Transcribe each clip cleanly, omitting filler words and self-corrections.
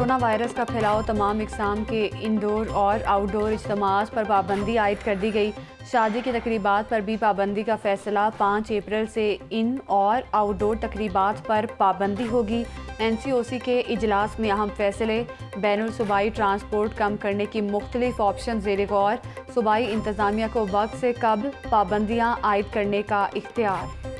Corona virus का फैलाव तमाम इकसाम के इंडोर और आउटडोर इज्तिमात पर पाबंदी आयद कर दी गई। शादी की तकरीबात पर भी पाबंदी का फैसला 5 अप्रैल से इन और आउटडोर तकरीबात पर पाबंदी होगी। NCOC के इजलास में अहम फैसले, बैनुल सूबाई ट्रांसपोर्ट कम करने की मुख्तलिफ ऑप्शन ज़ेर गौर, सूबाई इंतज़ामिया को वक्त से कबल पाबंदियाँ आयद करने का इख्तियार।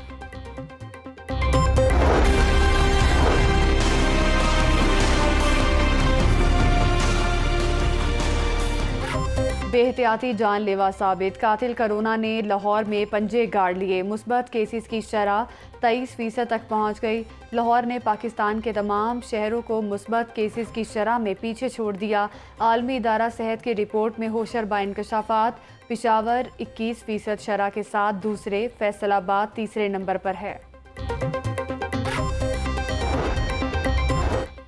बेहतियाती जानलेवा साबित, कातिल कोरोना ने लाहौर में पंजे गाड़ लिए। मुस्बत केसेस की शरह 23% तक पहुंच गई। लाहौर ने पाकिस्तान के तमाम शहरों को मुस्बत केसेस की शरह में पीछे छोड़ दिया। आलमी इदारा सेहत की रिपोर्ट में होशरबा इंकशाफात, पेशावर 21% शरह के साथ दूसरे, फैसलाबाद तीसरे नंबर पर है।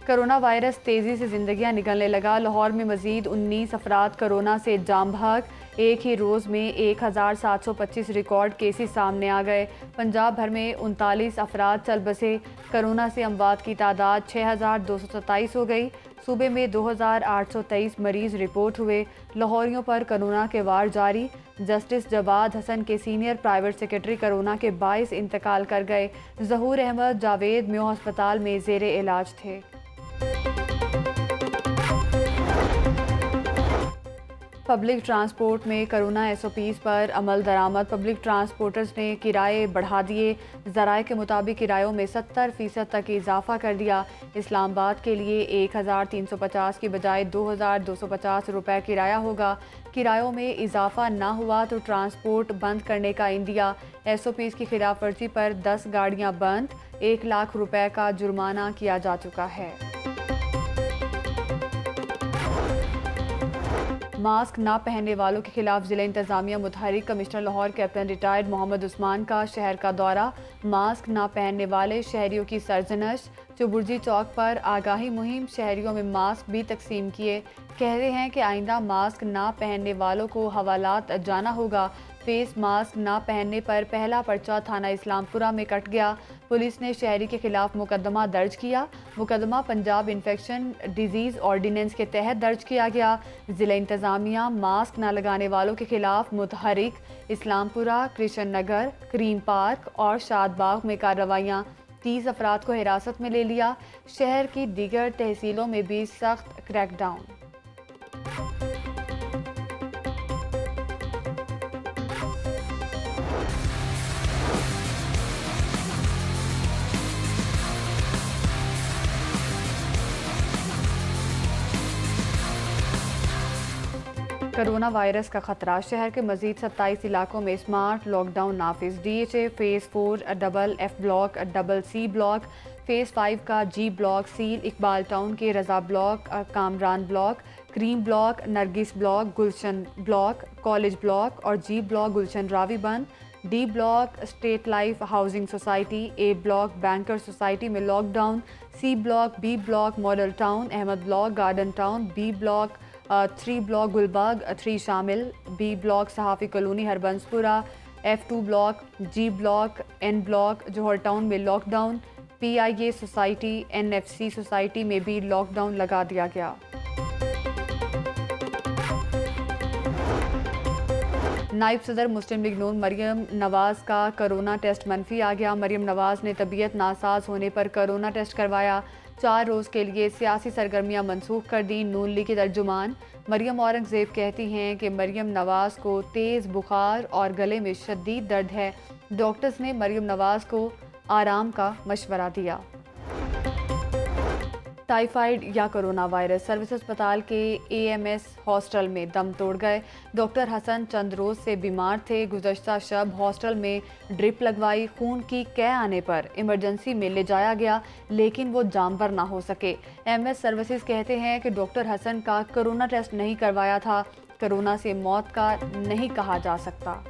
कोरोना वायरस तेज़ी से ज़िंदगियां निगलने लगा। लाहौर में मज़ीद 19 अफराद कोरोना से जाम भाग। एक ही रोज़ में 1725 रिकॉर्ड केसेस सामने आ गए। पंजाब भर में 39 अफराद चल बसे। कोरोना से अमवात की तादाद 6227 हो गई। सूबे में 2823 मरीज रिपोर्ट हुए। लाहौरियों पर कोरोना के वार जारी। जस्टिस जवाद हसन के सीनियर प्राइवेट सेक्रेटरी कोरोना के 22 इंतकाल कर गए। ज़हूर अहमद जावेद म्यो अस्पताल में ज़ेरे इलाज थे। पब्लिक ट्रांसपोर्ट में कोरोना SOPs पर अमल दरामद। पब्लिक ट्रांसपोर्टर्स ने किराए बढ़ा दिए। ज़राए के मुताबिक किरायों में 70% तक इजाफा कर दिया। इस्लामाबाद के लिए 1350 की बजाय 2250 रुपये किराया होगा। किरायों में इजाफा ना हुआ तो ट्रांसपोर्ट बंद करने का इंदिया। SOPs की खिलाफ वर्जी पर 10 गाड़ियाँ बंद, 1 लाख रुपये का जुर्माना किया जा चुका है। मास्क ना पहनने वालों के खिलाफ जिला इंतजामिया मुतहरिक। Commissioner Lahore captain retired Mohammad Usman का शहर का दौरा। मास्क ना पहनने वाले शहरियों की सरजनश। चुबुर्जी चौक पर आगाही मुहिम, शहरियों में मास्क भी तकसीम किए। कहते हैं कि आइंदा मास्क ना पहनने वालों को हवालात जाना होगा। फेस मास्क ना पहनने पर पहला पर्चा थाना इस्लामपुरा में कट गया। पुलिस ने शहरी के खिलाफ मुकदमा दर्ज किया। मुकदमा पंजाब इन्फेक्शन डिजीज़ ऑर्डिनेंस के तहत दर्ज किया गया। जिला इंतजामिया मास्क न लगाने वालों के खिलाफ मुतहरिक, इस्लामपुरा, कृष्ण नगर, क्रीम पार्क और शादबाग में कार्रवाइयाँ। 30 अफराद को हिरासत में ले लिया। शहर की दीगर तहसीलों में भी सख्त क्रैकडाउन। कोरोना वायरस का खतरा, शहर के मजीद 27 इलाकों में स्मार्ट लॉकडाउन नाफिज। DHA phase 4 double F block, double C block, phase 5 का G ब्लॉक सील। इकबाल टाउन के Raza block, Kamran block, Karim block, Nargis block, Gulshan block, college block और G ब्लॉक गुलशन रावी बंद। D block state life housing society, A block banker society में lockdown. C block, B block model town, Ahmad block, garden town, B block 3 block Gulbagh 3 शामिल। B block सहाफ़ी colony Harbanspura, F2 block, G block, N block Johar town में lockdown. PIA society, NFC society में भी lockdown लगा दिया गया। नायब सदर मुस्लिम लीग नून मरियम नवाज़ का कोरोना टेस्ट मनफी आ गया। मरियम नवाज़ ने तबीयत नासाज होने पर कोरोना टेस्ट करवाया। 4 रोज़ के लिए सियासी सरगर्मियां मनसूख कर दी। नून लीग की तर्जुमान मरियम औरंगज़ेब कहती हैं कि मरियम नवाज़ को तेज़ बुखार और गले में शदीद दर्द है। डॉक्टर्स ने मरियम नवाज़ को आराम का मशवरा दिया। टाइफाइड या कोरोना वायरस, सर्विस अस्पताल के AMS हॉस्टल में दम तोड़ गए। डॉक्टर हसन चंद रोज से बीमार थे। गुज़श्ता शब हॉस्टल में ड्रिप लगवाई। खून की कै आने पर इमरजेंसी में ले जाया गया, लेकिन वो जानवर ना हो सके। MS सर्विसेज कहते हैं कि डॉक्टर हसन का कोरोना टेस्ट नहीं करवाया था। कोरोना से मौत का नहीं कहा जा सकता।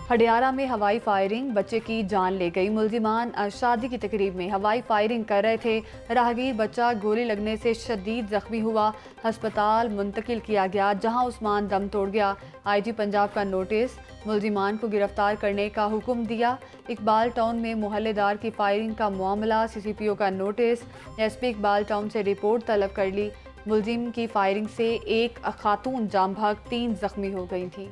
हडियारा में हवाई फायरिंग, बच्चे की जान ले गई। मुलजिमान शादी की तकरीब में हवाई फायरिंग कर रहे थे। राहगीर बच्चा गोली लगने से शदीद जख्मी हुआ, अस्पताल मुंतकिल किया गया, जहां उस्मान दम तोड़ गया। आईजी पंजाब का नोटिस, मुलजिमान को गिरफ्तार करने का हुक्म दिया। इकबाल टाउन में मोहल्लेदार की फायरिंग का मामला, CCPO का नोटिस, SP इकबाल टाउन से रिपोर्ट तलब कर ली। मुलजिम की फायरिंग से एक खातून जाम भाग, 3 जख्मी हो गई थी।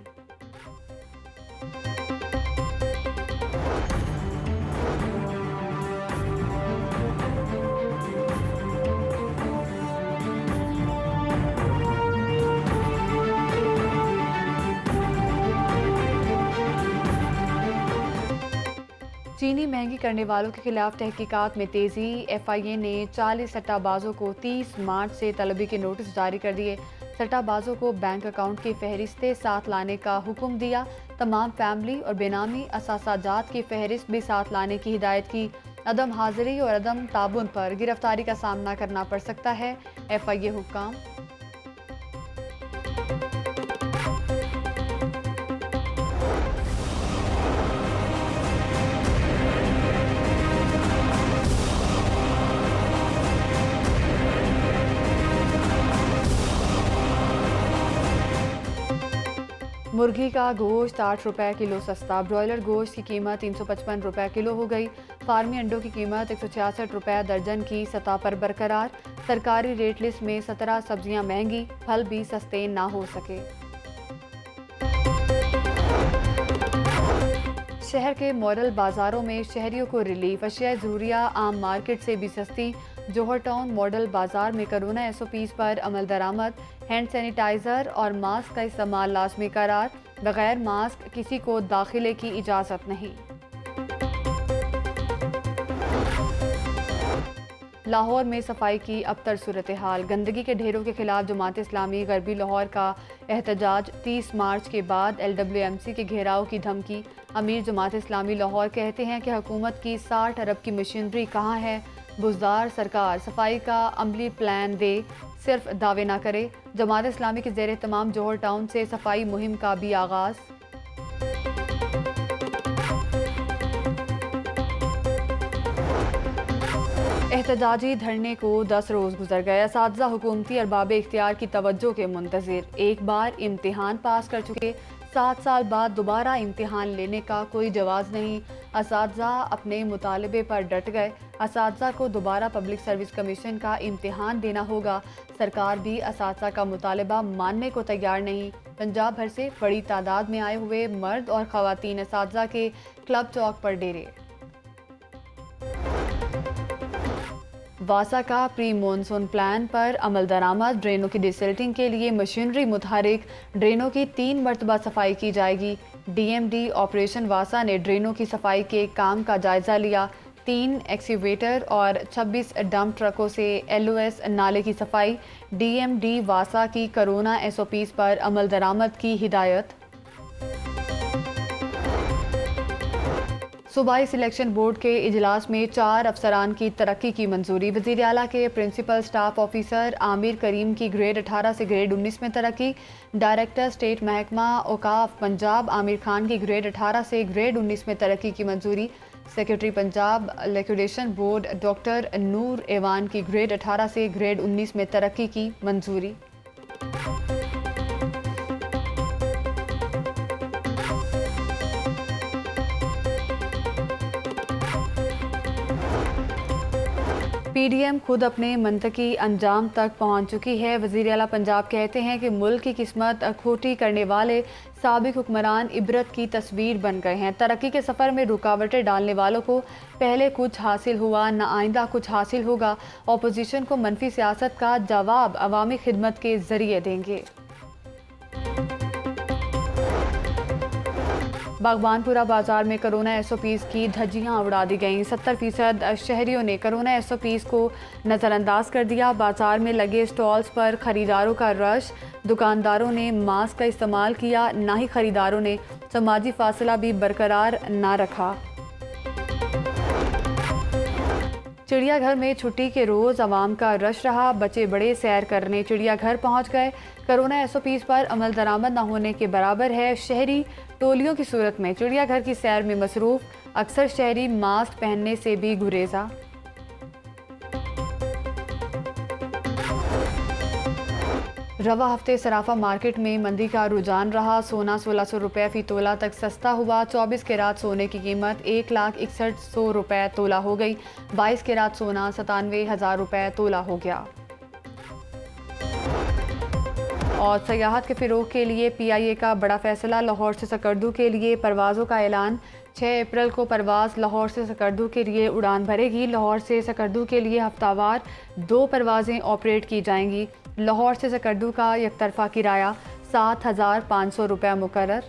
चीनी महंगी करने वालों के खिलाफ तहकीकात में तेजी। FIA ने 40 सट्टाबाजों को 30 मार्च से तलबी के नोटिस जारी कर दिए। सट्टाबाजों को बैंक अकाउंट की फहरिस्तें साथ लाने का हुक्म दिया। तमाम फैमिली और बेनामी असासाजात की फहरिस्त भी साथ लाने की हिदायत की। अदम हाजिरी और अदम ताबुन पर गिरफ्तारी का सामना करना पड़ सकता है। FIA हुक्काम। मुर्गी का गोश्त 8 रुपए किलो सस्ता। ब्रॉयलर गोश्त की कीमत 355 रुपए किलो हो गई। फार्मी अंडों की कीमत 166 रुपए दर्जन की सतह पर बरकरार। सरकारी रेट लिस्ट में 17 सब्जियां महंगी, फल भी सस्ते ना हो सके। शहर के मॉडल बाजारों में शहरियों को रिलीफ। अशिया ज़रूरिया आम मार्केट से भी सस्ती। जौहर टाउन मॉडल बाजार में कोरोना SOPs पर अमल दरामद। हैंड सैनिटाइज़र और मास्क का इस्तेमाल लाजमी करार। बगैर मास्क किसी को दाखिले की इजाज़त नहीं। लाहौर में सफाई की अबतर सूरत हाल। गंदगी के ढेरों के खिलाफ जमात इस्लामी गरबी लाहौर का एहतजाज। 30 मार्च के बाद LWMC के घेराव की धमकी। अमीर जमात इस्लामी लाहौर कहते हैं कि हुकूमत की 60 अरब की मशीनरी कहाँ है। बुजदार सरकार सफाई का अमली प्लान दे, सिर्फ दावे ना करे। जमात इस्लामी के ज़ेर तमाम जौहर टाउन से सफाई मुहिम का भी आगाज़। एहतजाजी धरने को 10 रोज़ गुजर गए। असातिज़ा हुकूमती अरबाब इख्तियार की तवज्जो के मुंतज़िर। एक बार इम्तिहान पास कर चुके, 7 साल बाद दोबारा इम्तिहान लेने का कोई जवाज़ नहीं। असातिज़ा अपने मुतालबे पर डट गए। असातिज़ा को दोबारा पब्लिक सर्विस कमीशन का इम्तिहान देना होगा। सरकार भी असातिज़ा का मुतालबा मानने को तैयार नहीं। पंजाब भर से बड़ी तादाद में आए हुए मर्द और ख़वातीन असातिज़ा के क्लब चौक पर डेरे। वासा का प्री मॉनसून प्लान पर अमल दरामद। ड्रेनों की डिसिल्टिंग के लिए मशीनरी मुतहरिक। ड्रेनों की 3 मरतबा सफाई की जाएगी। DMD ऑपरेशन वासा ने ड्रेनों की सफाई के काम का जायजा लिया। 3 एक्सीवेटर और 26 डंप ट्रकों से LOS नाले की सफाई। DMD वासा की कोरोना SOPs पर अमल दरामद की हिदायत। सूबाई सिलेक्शन बोर्ड के इजलास में 4 अफसरान की तरक्की की मंजूरी। वज़ीर आला के प्रिंसिपल स्टाफ ऑफिसर आमिर करीम की ग्रेड 18 से ग्रेड 19 में तरक्की। डायरेक्टर स्टेट महकमा औकाफ पंजाब आमिर खान की ग्रेड 18 से ग्रेड 19 में तरक्की की मंजूरी। Secretary Punjab liquidation board doctor Noor Aiwan की ग्रेड 18 से ग्रेड 19 में तरक्की की मंजूरी। PDM खुद अपने मंतकी अंजाम तक पहुंच चुकी है। वज़ीर आला पंजाब कहते हैं कि मुल्क की किस्मत खोटी करने वाले साबिक हुक्मरान इबरत की तस्वीर बन गए हैं। तरक्की के सफ़र में रुकावटें डालने वालों को पहले कुछ हासिल हुआ, न आइंदा कुछ हासिल होगा। अपोजिशन को मनफी सियासत का जवाब अवामी खिदमत के ज़रिए देंगे। बागबानपुरा बाजार में कोरोना SOPs की धज्जियां उड़ा दी गईं। 70% शहरियों ने कोरोना SOPs को नज़रअंदाज कर दिया। बाजार में लगे स्टॉल्स पर खरीदारों का रश। दुकानदारों ने मास्क का इस्तेमाल किया, ना ही खरीदारों ने। समाजी फासला भी बरकरार ना रखा। चिड़ियाघर में छुट्टी के रोज़ आवाम का रश रहा। बच्चे बड़े सैर करने चिड़ियाघर पहुंच गए। कोरोना SOPs पर अमल दरामद न होने के बराबर है। शहरी टोलियों की सूरत में चिड़ियाघर की सैर में मसरूफ़। अक्सर शहरी मास्क पहनने से भी गुरेजा। रवा हफ्ते सराफा मार्केट में मंदी का रुझान रहा। सोना 1600 रुपये फ़ी तोला तक सस्ता हुआ। 24 कैरात सोने की कीमत 1,61,100 रुपये तोला हो गई। 22 कैरात सोना 97,000 रुपये तोला हो गया। और सयाहत के फ़रोग़ के लिए PIA का बड़ा फैसला। लाहौर से सकर्दू के लिए परवाज़ों का ऐलान। 6 अप्रैल को परवाज़ लाहौर से सकर्दू के लिए उड़ान भरेगी। लाहौर से सकर्दू के लिए हफ्तावार 2 परवाज़ें ऑपरेट की जाएंगी। लाहौर से सकर्दू का यकतरफ़ा किराया 7,500 रुपये मुकर्रर।